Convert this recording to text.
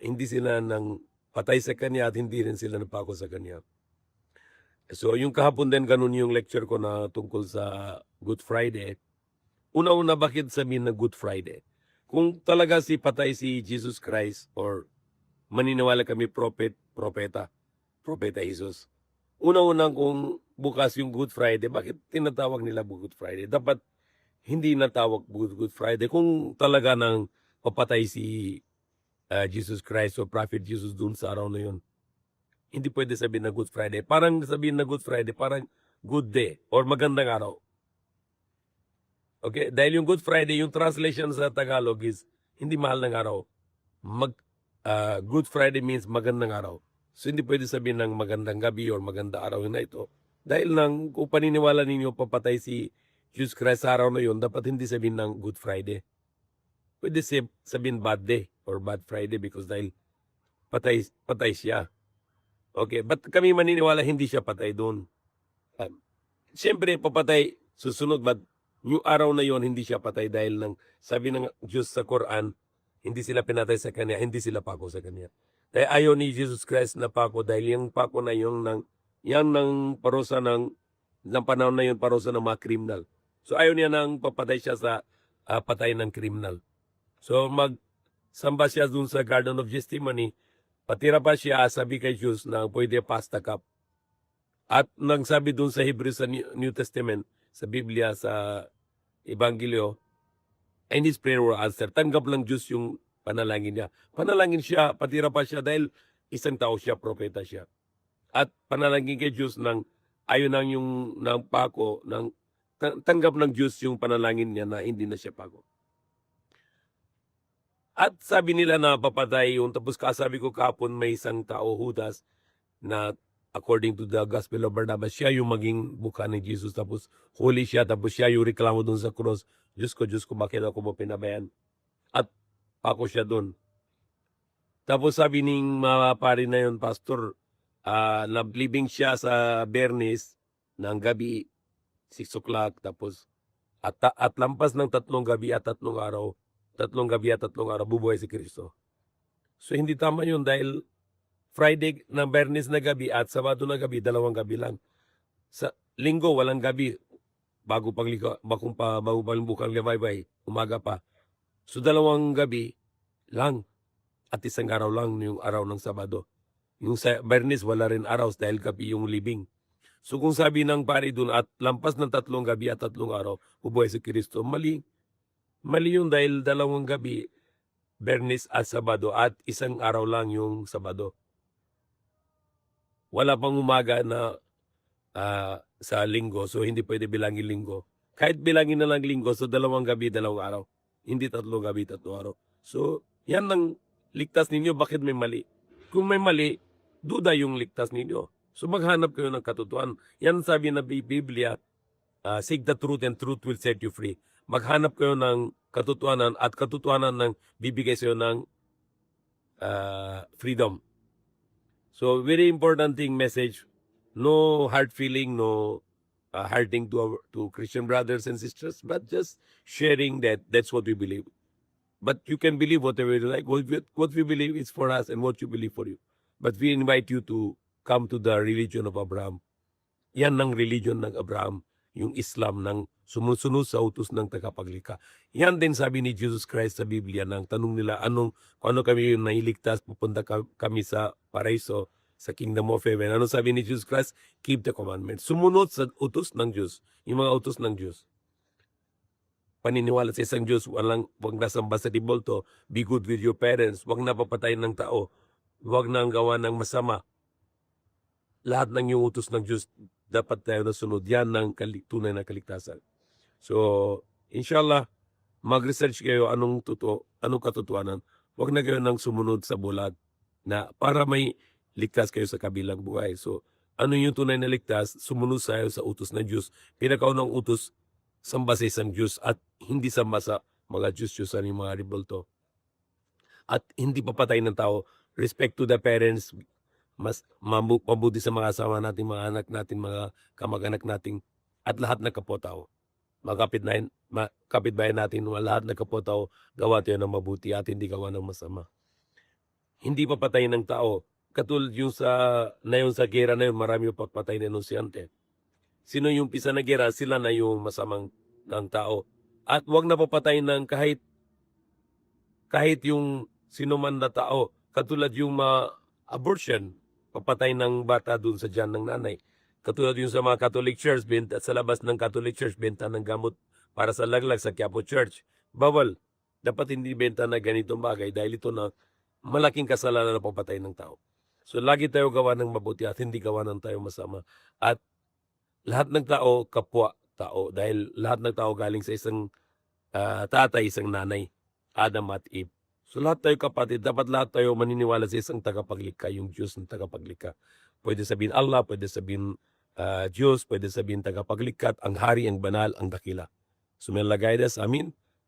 hindi sila nang patay sa kanya at hindi rin sila napako sa kanya. So yung kahapon din ganun yung lecture ko na tungkol sa Good Friday. Una-una bakit sabihin na Good Friday? Kung talaga patay si Jesus Christ or maniniwala kami propeta Jesus. Una-una kung bukas yung Good Friday, bakit tinatawag nila Good Friday? Dapat hindi natawag Good Friday kung talaga nang papatay si Jesus Christ o Prophet Jesus dun sa araw na yun. Hindi pwede sabihin na Good Friday. Parang sabihin na Good Friday, parang good day or magandang araw. Okay? Dahil yung Good Friday, yung translation sa Tagalog is hindi mahal ng araw. Good Friday means magandang araw. So hindi pwede sabihin ng magandang gabi or magandang araw na ito. Dahil kung paniniwala ninyo papatay si Jesus Christ sa araw na yun, dapat hindi sabihin ng Good Friday. Pwede sabihin bad day or bad Friday because dahil patay siya. Okay, but kami maniniwala hindi siya patay doon. Siyempre papatay susunod, but yung araw na yon hindi siya patay dahil sabi ng Diyos sa Quran, hindi sila pinatay sa kanya, hindi sila pako sa kanya. Dahil ayaw ni Jesus Christ na pako dahil yung pako na yung ng parusa ng panahon na yun, parusa ng mga kriminal. So ayaw niya nang papatay siya sa patay ng kriminal. So magsamba siya dun sa Garden of Gethsemane, patira pa siya, sabi kay Diyos na pwede pass the cup. At nang sabi dun sa Hebrews sa New Testament, sa Biblia, sa Ebanghelyo, and his prayer were answered. Tanggap lang Diyos yung panalangin niya. Panalangin siya, patira pa siya dahil isang tao siya, propeta siya. At panalangin kay Diyos ayon nang yung pako, tanggap ng Diyos yung panalangin niya na hindi na siya pako. At sabi nila na papatay yung, tapos kasabi ko kahapon may isang tao, Judas, na according to the Gospel of Barnabas, siya yung maging mukha ni Jesus, tapos huli siya, tapos siya yung reklamo dun sa cross, Diyos ko, bakit ako mo pinabayan? At pako siya dun. Tapos sabi ning mga pari na yun, pastor, nablibing siya sa Bernis ng gabi, 6 o'clock, tapos at lampas ng 3 gabi at 3 araw, 3 gabi at 3 araw, bubuhay si Kristo. So hindi tama yun dahil Friday na Bernis na gabi at Sabado na gabi, 2 gabi lang. Sa Linggo, walang gabi. Bago bukang limaybay, umaga pa. So 2 gabi lang at 1 araw lang yung araw ng Sabado. Yung sa Bernis, wala rin araw dahil gabi yung libing. So kung sabi ng pari dun at lampas ng 3 gabi at 3 araw, bubuhay si Kristo, mali. Mali yun dahil 2 gabi, Bernis at Sabado at 1 araw lang yung Sabado. Wala pang umaga na sa linggo, so hindi pwede bilangin linggo. Kahit bilangin na lang linggo, so 2 gabi, 2 araw. Hindi 3 gabi, 3 araw. So, yan ang ligtas ninyo. Bakit may mali? Kung may mali, duda yung ligtas ninyo. So, maghanap kayo ng katotohanan. Yan sabi na Biblia, seek the truth and truth will set you free. Maghanap kayo ng katotohanan at katotohanan ng bibigay sa iyo ng freedom. So, very important thing message. No hard feeling, no hurting to Christian brothers and sisters, but just sharing that's what we believe. But you can believe whatever you like. What we believe is for us and what you believe for you. But we invite you to come to the religion of Abraham. Yan ng religion ng Abraham, yung Islam ng sumusunod sa utos ng tagapaglikha. Yan din sabi ni Jesus Christ sa Biblia nang tanong nila ano kami yung nailigtas, pupunta kami sa paraiso, sa kingdom of heaven. Ano sabi ni Jesus Christ? Keep the commandments. Sumunod sa utos ng Diyos, yung mga utos ng Diyos. Paniniwala sa isang Diyos, wag nasamba sa dibulto, be good with your parents, wag na papatayin ng tao, wag nang gawa ng masama. Lahat ng yung utos ng Diyos, dapat tayo nasunod. Yan ng tunay na kaligtasan. So, inshallah, mag-research kayo anong katotohanan. Huwag na kayo nang sumunod sa bulag na para may ligtas kayo sa kabilang buhay. So, ano yung tunay na ligtas? Sumunod tayo sa utos ng Diyos. Pinakaunang utos, samba sa isang Diyos at hindi samba sa mga Diyos-Diyosan yung mga rebulto. At hindi papatay ng tao. Respect to the parents, mas mabuti sa mga asawa natin, mga anak natin, mga kamag-anak natin, at lahat na kapwa-tao. Mga kapitbahay natin, lahat na kapwa-tao, gawa tayo ng mabuti at hindi gawa ng masama. hindi papatay ng tao. Katulad yung sa gera na yun, marami yung papatay na enusyante. Sino yung pisa na gera? Sila na yung masamang ng tao. At wag na papatay ng kahit yung sino man na tao. Katulad yung abortion, papatay ng bata dun sa tiyan ng nanay. Katulad yung sa mga Catholic Church, benta, sa labas ng Catholic Church, benta ng gamot para sa laglag sa Quiapo Church. Bawal. Dapat hindi benta na ganitong bagay dahil ito na malaking kasalanan na papatay ng tao. So lagi tayo gawa ng mabuti at hindi gawa ng tayo masama. At lahat ng tao, kapwa tao. Dahil lahat ng tao galing sa isang tatay, isang nanay, Adam at Eve. So lahat tayo kapatid, dapat lahat tayo maniniwala sa isang tagapaglikha, yung Diyos ng tagapaglikha. Pwede sabihin Allah, pwede sabihin Diyos, pwede sabihin tagapaglikha, ang hari, ang banal, ang dakila. So may Allah guide us. Amin.